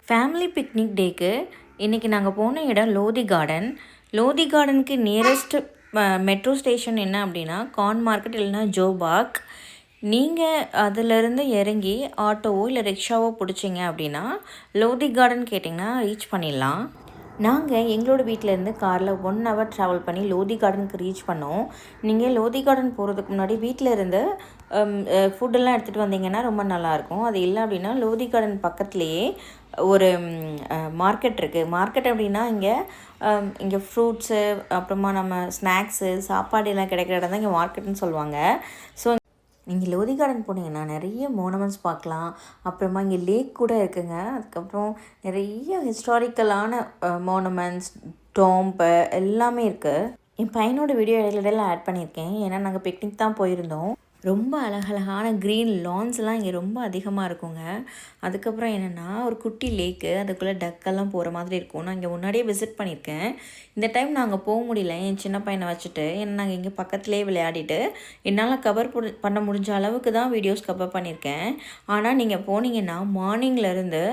Family picnic டேக்கு இன்றைக்கி நாங்கள் போன இடம் லோதி கார்டன். லோதி கார்டனுக்கு நியரஸ்ட் மெட்ரோ ஸ்டேஷன் என்ன அப்படின்னா கார்ன் மார்க்கெட் இல்லைன்னா ஜோபாக். நீங்கள் அதிலிருந்து இறங்கி ஆட்டோவோ இல்லை ரிக்ஷாவோ பிடிச்சிங்க அப்படின்னா லோதி கார்டன் கேட்டிங்கன்னா ரீச் பண்ணிடலாம். நாங்கள் எங்களோட வீட்டிலேருந்து காரில் 1 hour ட்ராவல் பண்ணி லோதி கார்டனுக்கு ரீச் பண்ணோம். நீங்கள் லோதி கார்டன் போகிறதுக்கு முன்னாடி வீட்டில் இருந்து ஃபுட்டெல்லாம் எடுத்துகிட்டு வந்தீங்கன்னா ரொம்ப நல்லாயிருக்கும். அது இல்லை அப்படின்னா லோதி கார்டன் பக்கத்துலேயே ஒரு மார்க்கெட் இருக்குது. மார்க்கெட் அப்படின்னா இங்கே ஃப்ரூட்ஸு அப்புறமா நம்ம ஸ்நாக்ஸு சாப்பாடு எல்லாம் கிடைக்கிற இடம் தான் இங்கே மார்க்கெட்டுன்னு சொல்லுவாங்க. ஸோ நீங்கள் லோதி கார்டன் போனீங்கன்னா நிறைய மோனமெண்ட்ஸ் பார்க்கலாம். அப்புறமா இங்கே லேக் கூட இருக்குங்க. அதுக்கப்புறம் நிறைய ஹிஸ்டாரிக்கலான மோனமெண்ட்ஸ், டோம்பு எல்லாமே இருக்குது. என் பையனோட வீடியோ இடையில ஆட் பண்ணியிருக்கேன். ஏன்னா நாங்கள் பிக்னிக் தான் போயிருந்தோம். ரொம்ப அழகழகான க்ரீன் லான்ஸ்லாம் இங்கே ரொம்ப அதிகமாக இருக்குங்க. அதுக்கப்புறம் என்னென்னா ஒரு குட்டி லேக்கு, அதுக்குள்ளே டக்கெல்லாம் போகிற மாதிரி இருக்கும். நான் இங்கே முன்னாடியே விசிட் பண்ணியிருக்கேன். இந்த டைம் நாங்கள் போக முடியல என் சின்ன பையனை வச்சுட்டு. ஏன்னா நாங்கள் இங்கே பக்கத்துலேயே விளையாடிட்டு என்னால் கவர் பண்ண முடிஞ்ச அளவுக்கு தான் வீடியோஸ் கவர் பண்ணியிருக்கேன். ஆனால் நீங்கள் போனீங்கன்னா மார்னிங்லேருந்து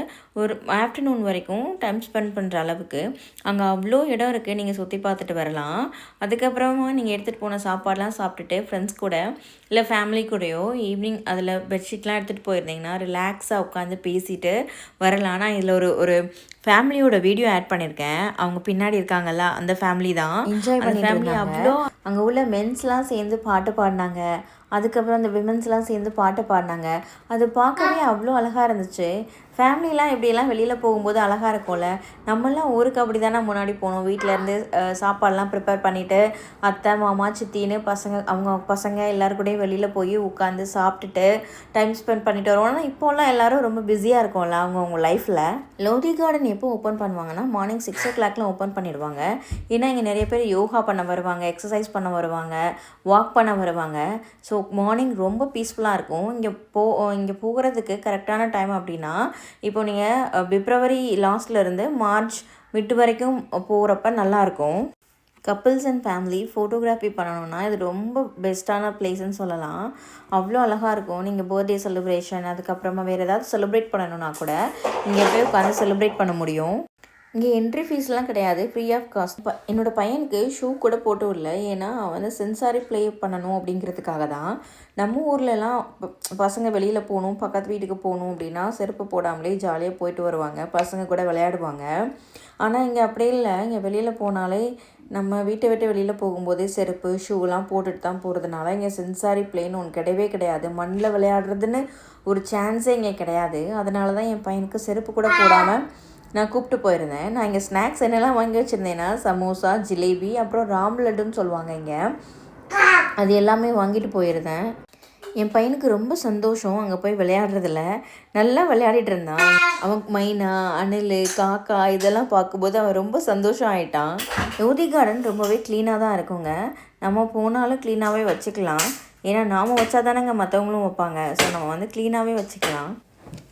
ஒரு ஆஃப்டர்நூன் வரைக்கும் டைம் ஸ்பெண்ட் பண்ணுற அளவுக்கு அங்கே அவ்வளோ இடம் இருக்குது. நீங்கள் சுற்றி பார்த்துட்டு வரலாம். அதுக்கப்புறமா நீங்கள் எடுத்துகிட்டு போன சாப்பாடெலாம் சாப்பிட்டுட்டு ஃப்ரெண்ட்ஸ் கூட இல்லை ஃபேமிலி கூடயோ ஈவினிங் அதில் பெட்ஷீட்லாம் எடுத்துகிட்டு போயிருந்தீங்கன்னா ரிலாக்ஸாக உட்காந்து பேசிட்டு வரலாம். ஆனால் இதில் ஒரு ஃபேமிலியோட வீடியோ ஆட் பண்ணியிருக்கேன். அவங்க பின்னாடி இருக்காங்கல்ல, அந்த ஃபேமிலி தான் என்ஜாய் பண்ணி ஃபேமிலி. அவ்வளோ அங்கே உள்ள மென்ஸ்லாம் சேர்ந்து பாட்டு பாடினாங்க. அதுக்கப்புறம் அந்த விமென்ஸ்லாம் சேர்ந்து பாட்டு பாடினாங்க. அது பார்க்கவே அவ்வளோ அழகாக இருந்துச்சு. ஃபேமிலிலாம் இப்படியெல்லாம் வெளியில் போகும்போது அழகாக இருக்கும்ல. நம்மளாம் ஊருக்கு அப்படி தானே முன்னாடி போனோம். வீட்டிலேருந்து சாப்பாடெலாம் ப்ரிப்பேர் பண்ணிவிட்டு அத்தை மாமா சித்தின்னு அவங்க பசங்க எல்லோருக்கூடையும் வெளியில் போய் உட்காந்து சாப்பிட்டுட்டு டைம் ஸ்பெண்ட் பண்ணிட்டு வருவோம். ஆனால் இப்போல்லாம் எல்லோரும் ரொம்ப பிஸியாக இருக்கும்ல அவங்க லைஃப்பில். லோதி கார்டன் எப்போ ஓப்பன் பண்ணுவாங்கன்னா மார்னிங் 6 o'clock ஓப்பன் பண்ணிடுவாங்க. ஏன்னா இங்கே நிறைய பேர் யோகா பண்ண வருவாங்க, எக்ஸசைஸ் பண்ண வருவாங்க, வாக் பண்ண வருவாங்க. ஸோ மார்னிங் ரொம்ப பீஸ்ஃபுல்லாக இருக்கும். இங்கே போகிறதுக்கு கரெக்டான டைம் அப்படின்னா இப்போ நீங்கள் பிப்ரவரி லாஸ்ட்லேருந்து மார்ச் மிட் வரைக்கும் போகிறப்ப நல்லாயிருக்கும். கப்புள்ஸ் அண்ட் ஃபேமிலி ஃபோட்டோகிராஃபி பண்ணணுன்னா இது ரொம்ப பெஸ்ட்டான பிளேஸ்ன்னு சொல்லலாம். அவ்வளோ அழகாக இருக்கும். நீங்கள் பர்த்டே செலிப்ரேஷன் அதுக்கப்புறமா வேறு ஏதாவது செலிப்ரேட் பண்ணணுன்னா கூட இங்கே போய் உட்காந்து செலிப்ரேட் பண்ண முடியும். இங்கே என்ட்ரி ஃபீஸ்லாம் கிடையாது, ஃப்ரீ ஆஃப் காஸ்ட். என்னோடய பையனுக்கு ஷூ கூட போட்டு விடல. ஏன்னா அவன் சென்சாரி ப்ளே பண்ணணும் அப்படிங்கிறதுக்காக தான். நம்ம ஊர்லலாம் பசங்க வெளியில் போகணும், பக்கத்து வீட்டுக்கு போகணும் அப்படின்னா செருப்பு போடாமலே ஜாலியாக போயிட்டு வருவாங்க, பசங்க கூட விளையாடுவாங்க. ஆனால் இங்கே அப்படியே இல்லை. இங்கே வெளியில் போனாலே நம்ம வீட்டை விட்டு வெளியில் போகும்போதே செருப்பு ஷூலாம் போட்டுட்டு தான் போகிறதுனால இங்கே சென்சாரி ப்ளேன்னு ஒன்று கிடையவே கிடையாது. மண்ணில் விளையாடுறதுன்னு ஒரு சான்ஸே இங்கே கிடையாது. அதனால தான் என் பையனுக்கு செருப்பு கூட போடாமல் நான் கூப்பிட்டு போயிருந்தேன். நான் இங்கே ஸ்நாக்ஸ் என்னெல்லாம் வாங்கி வச்சுருந்தேன்னா சமோசா, ஜிலேபி, அப்புறம் ராம் லட்டுன்னு சொல்லுவாங்க இங்கே, அது எல்லாமே வாங்கிட்டு போயிருந்தேன். என் பையனுக்கு ரொம்ப சந்தோஷம் அங்கே போய் விளையாடுறதில்ல. நல்லா விளையாடிட்டு இருந்தான். அவன் மைனா, அணில், காக்கா இதெல்லாம் பார்க்கும்போது அவன் ரொம்ப சந்தோஷம் ஆகிட்டான். லோதி கார்டன் ரொம்பவே க்ளீனாக தான் இருக்குங்க. நம்ம போனாலும் க்ளீனாகவே வச்சுக்கலாம். ஏன்னா நாம் வச்சா தானேங்க மற்றவங்களும் வைப்பாங்க. ஸோ நம்ம க்ளீனாகவே வச்சுக்கலாம்.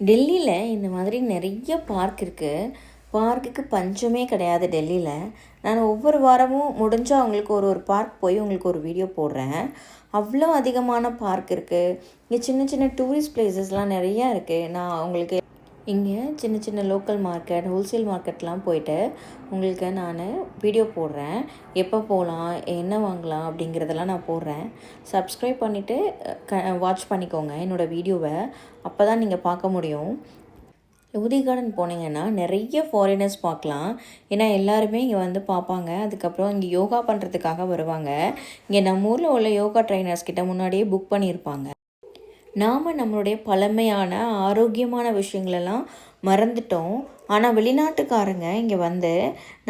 டெல்லியில் இந்த மாதிரி நிறைய பார்க் இருக்குது. பார்க்குக்கு பஞ்சமே கிடையாது டெல்லியில். நான் ஒவ்வொரு வாரமும் முடிஞ்சால் அவங்களுக்கு ஒரு பார்க் போய் உங்களுக்கு ஒரு வீடியோ போடுறேன். அவ்வளோ அதிகமான பார்க் இருக்குது. இங்கே சின்ன சின்ன டூரிஸ்ட் பிளேசஸ்லாம் நிறையா இருக்குது. நான் உங்களுக்கு இங்கே சின்ன சின்ன லோக்கல் மார்க்கெட், ஹோல்சேல் மார்க்கெட்லாம் போயிட்டு உங்களுக்கு நான் வீடியோ போடுறேன். எப்போ போகலாம், என்ன வாங்கலாம் அப்படிங்கிறதெல்லாம் நான் போடுறேன். சப்ஸ்கிரைப் பண்ணிவிட்டு வாட்ச் பண்ணிக்கோங்க என்னோடய வீடியோவை. அப்போ தான் நீங்கள் பார்க்க முடியும். லோதி கார்டன் போனீங்கன்னா நிறைய ஃபாரினர்ஸ் பார்க்கலாம். ஏன்னா எல்லாருமே இங்கே பார்ப்பாங்க. அதுக்கப்புறம் இங்கே யோகா பண்ணுறதுக்காக வருவாங்க. இங்கே நம்ம ஊரில் உள்ள யோகா ட்ரைனர்ஸ் கிட்ட முன்னாடியே புக் பண்ணியிருப்பாங்க. நாம் நம்மளுடைய பழமையான ஆரோக்கியமான விஷயங்களெல்லாம் மறந்துட்டோம். ஆனால் வெளிநாட்டுக்காரங்க இங்கே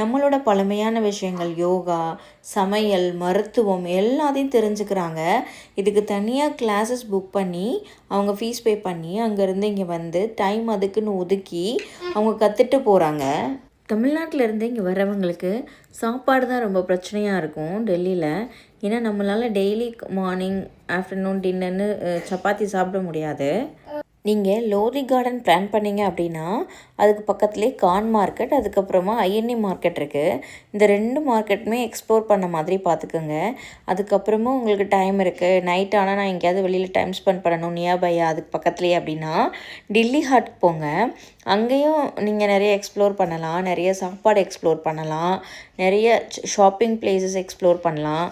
நம்மளோட பழமையான விஷயங்கள், யோகா, சமையல், மருத்துவம் எல்லாத்தையும் தெரிஞ்சுக்கிறாங்க. இதுக்கு தனியாக கிளாஸஸ் புக் பண்ணி அவங்க ஃபீஸ் பே பண்ணி அங்கேருந்து இங்கே டைம் அதுக்குன்னு ஒதுக்கி அவங்க கற்றுட்டு போகிறாங்க. தமிழ்நாட்டிலேருந்து இங்கே வர்றவங்களுக்கு சாப்பாடு தான் ரொம்ப பிரச்சனையாக இருக்கும் டெல்லியில். ஏன்னா நம்மளால் டெய்லி மார்னிங் ஆஃப்டர்நூன் டின்னர்னு சப்பாத்தி சாப்பிட முடியாது. நீங்கள் லோதி கார்டன் பிளான் பண்ணிங்க அப்படின்னா அதுக்கு பக்கத்துலேயே கான் மார்க்கெட், அதுக்கப்புறமா ஐஎன்ஏ மார்க்கெட் இருக்குது. இந்த 2 மார்க்கெட்டுமே எக்ஸ்ப்ளோர் பண்ண மாதிரி பார்த்துக்கோங்க. அதுக்கப்புறமா உங்களுக்கு டைம் இருக்குது, நைட் ஆனால் நான் எங்கேயாவது வெளியில் டைம் ஸ்பெண்ட் பண்ணணும் நியர்பையாக அதுக்கு பக்கத்துலேயே அப்படின்னா டில்லி ஹட் போங்க. அங்கேயும் நீங்கள் நிறைய எக்ஸ்ப்ளோர் பண்ணலாம், நிறைய சாப்பாடு எக்ஸ்ப்ளோர் பண்ணலாம், நிறைய ஷாப்பிங் பிளேசஸ் எக்ஸ்ப்ளோர் பண்ணலாம்.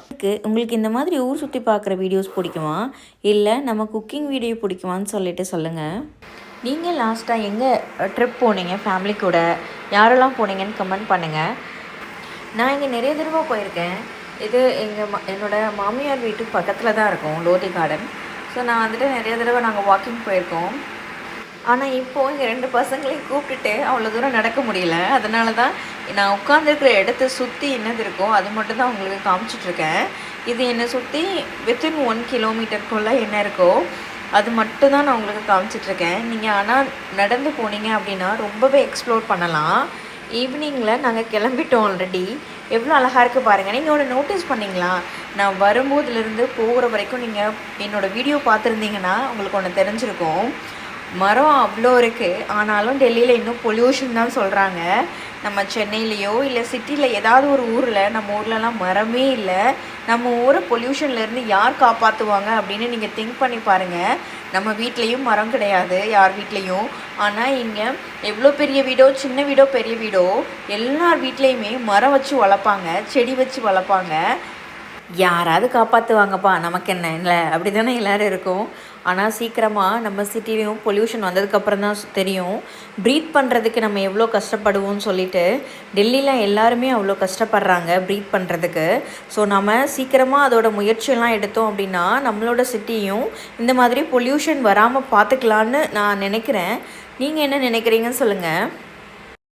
உங்களுக்கு இந்த மாதிரி ஊர் சுற்றி பார்க்குற வீடியோஸ் பிடிக்குமா, இல்லை நம்ம குக்கிங் வீடியோ பிடிக்குமான்னு சொல்லிட்டு சொல்லுங்கள். நீங்கள் லாஸ்ட்டாக எங்கே ட்ரிப் போனீங்க ஃபேமிலி கூட, யாரெல்லாம் போனீங்கன்னு கமெண்ட் பண்ணுங்கள். நான் இங்கே நிறைய தடவை போயிருக்கேன். இது என்னோடய மாமியார் வீட்டுக்கு பக்கத்தில் தான் இருக்கும் லோதி கார்டன். ஸோ நான் வந்துட்டு நிறைய தடவை நாங்கள் வாக்கிங் போயிருக்கோம். ஆனால் இப்போது இங்கே 2 பசங்களையும் கூப்பிட்டுட்டு அவ்வளோ தூரம் நடக்க முடியல. அதனால தான் நான் உட்காந்துருக்கிற இடத்த சுற்றி என்னது இருக்கோ அது மட்டும் தான் உங்களுக்கு காமிச்சிட்ருக்கேன். இது என்னை சுற்றி வித்தின் 1 கிலோமீட்டருக்குள்ளே என்ன இருக்கோ அது மட்டும் தான் நான் உங்களுக்கு காமிச்சிட்ருக்கேன். நீங்கள் ஆனால் நடந்து போனீங்க அப்படின்னா ரொம்பவே எக்ஸ்ப்ளோர் பண்ணலாம். ஈவினிங்கில் நாங்கள் கிளம்பிட்டோம் ஆல்ரெடி. எவ்வளோ அழகாக இருக்குது பாருங்கள். நீங்கள் ஒன்று நோட்டீஸ் பண்ணிங்களா, நான் வரும்போதுலேருந்து போகிற வரைக்கும் நீங்கள் என்னோடய வீடியோ பார்த்துருந்தீங்கன்னா உங்களுக்கு ஒன்று தெரிஞ்சிருக்கும். மரம் அவ்வளோ இருக்குது, ஆனாலும் டெல்லியில் இன்னும் பொல்யூஷன் தான் சொல்கிறாங்க. நம்ம சென்னையிலையோ இல்லை சிட்டியில் ஏதாவது ஒரு ஊரில், நம்ம ஊர்லலாம் மரமே இல்லை. நம்ம ஊரை பொல்யூஷன்லேருந்து யார் காப்பாற்றுவாங்க அப்படின்னு நீங்கள் திங்க் பண்ணி பாருங்கள். நம்ம வீட்லேயும் மரம் கிடையாது யார் வீட்லேயும். ஆனால் இங்கே எவ்வளோ பெரிய வீடோ, சின்ன வீடோ, பெரிய வீடோ, எல்லார் வீட்லேயுமே மரம் வச்சு வளர்ப்பாங்க, செடி வச்சு வளர்ப்பாங்க. யாராவது காப்பாற்றுவாங்கப்பா, நமக்கு என்ன இல்லை, அப்படி தானே எல்லோரும் இருக்கும். ஆனால் சீக்கிரமாக நம்ம சிட்டிலையும் பொல்யூஷன் வந்ததுக்கப்புறம் தான் தெரியும் ப்ரீத் பண்ணுறதுக்கு நம்ம எவ்வளோ கஷ்டப்படுவோம்னு சொல்லிட்டு. டெல்லியில் எல்லாருமே அவ்வளோ கஷ்டப்படுறாங்க ப்ரீத் பண்ணுறதுக்கு. ஸோ நம்ம சீக்கிரமாக அதோட முயற்சியெல்லாம் எடுத்தோம் அப்படின்னா நம்மளோட சிட்டியும் இந்த மாதிரி பொல்யூஷன் வராமல் பார்த்துக்கலான்னு நான் நினைக்கிறேன். நீங்கள் என்ன நினைக்கிறீங்கன்னு சொல்லுங்கள்.